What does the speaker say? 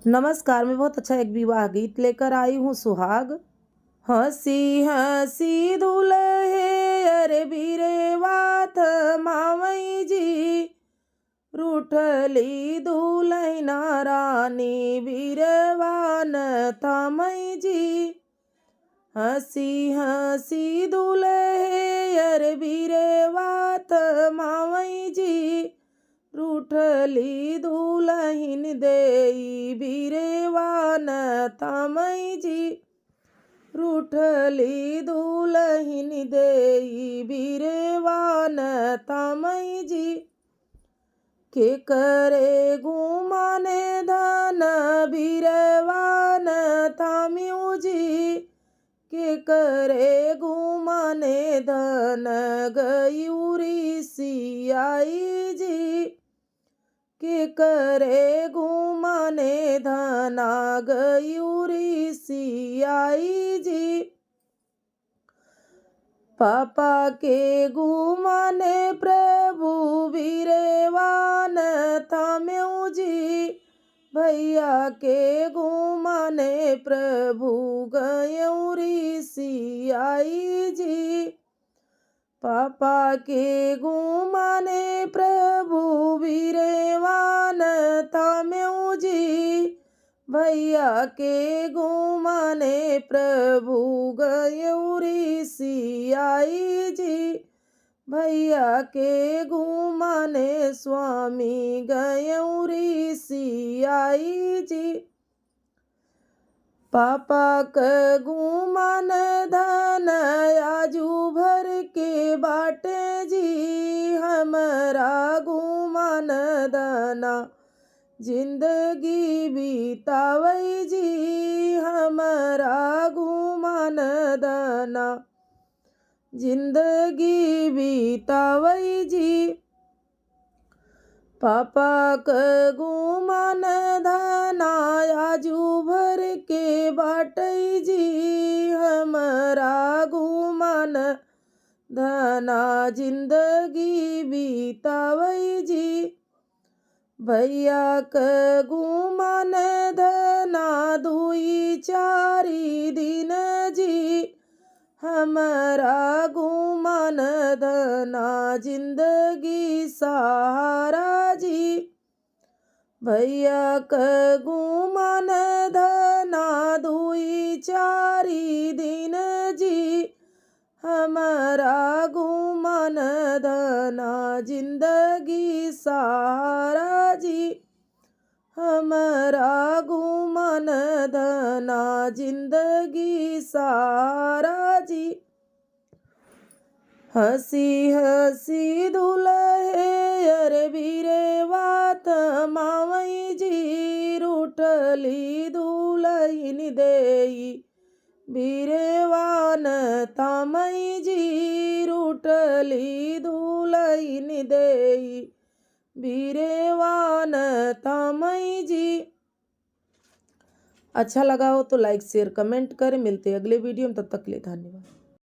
नमस्कार, मैं बहुत अच्छा एक विवाह गीत लेकर आई हूँ सुहाग। हंसी हंसी दुल्हे अरे बीरे बात मावई जी, रूठली दुल्हना रानी बीरवान तामई जी। हंसी हंसी दुल्हे अरे बीरे बात मावई जी, रूठली दुल्हन देई बीरेवान तामई जी। रूठली दुल्हन देई बीरेवान तामई जी। के करे गुमाने धन बीरवान ताम्यू जी, के करे गुमाने धन गयूरी सियाई जी। के करे गुमाने धना गयूरी सियाई जी। पापा के गुमाने प्रभु बीरेवान ताम्यू जी, भैया के गुमाने प्रभु गयूरी सियाई जी। पापा के गुमाने प्रभु बीरेवान ताम्यू जी, भैया के गुमाने प्रभु गयूरी सियाई जी। भैया के गुमाने स्वामी गयूरी सियाई जी। पापा क गुमान धन आजू भर के बाटे जी, हमरा गुमान धना जिंदगी बीतावई जी। हमरा गुमान धना जिंदगी बीतावई जी। पापा क गुमान धना आजू भर के बाटई जी, हमरा गुमान धना जिंदगी बीतावई जी। भैया क गुमान धना दुई चारी दिन जी, हमरा गुमान धना जिंदगी सहारा जी। भैया क गुमान धना दुई चारी दिन जी, हमरा गुमान धना जिंदगी सहारा जी। हमरा गुमान धना जिंदगी सहारा जी। हंसी हंसी दुल्हे अरे बीरे बात मावई जी, रूठली दुल्हन देई बीरेवान तामई जी। रूठली दुल्हन देई बीरेवान तामई जी। अच्छा लगा हो तो लाइक शेयर कमेंट करें। मिलते हैं अगले वीडियो में, तब तक के लिए धन्यवाद।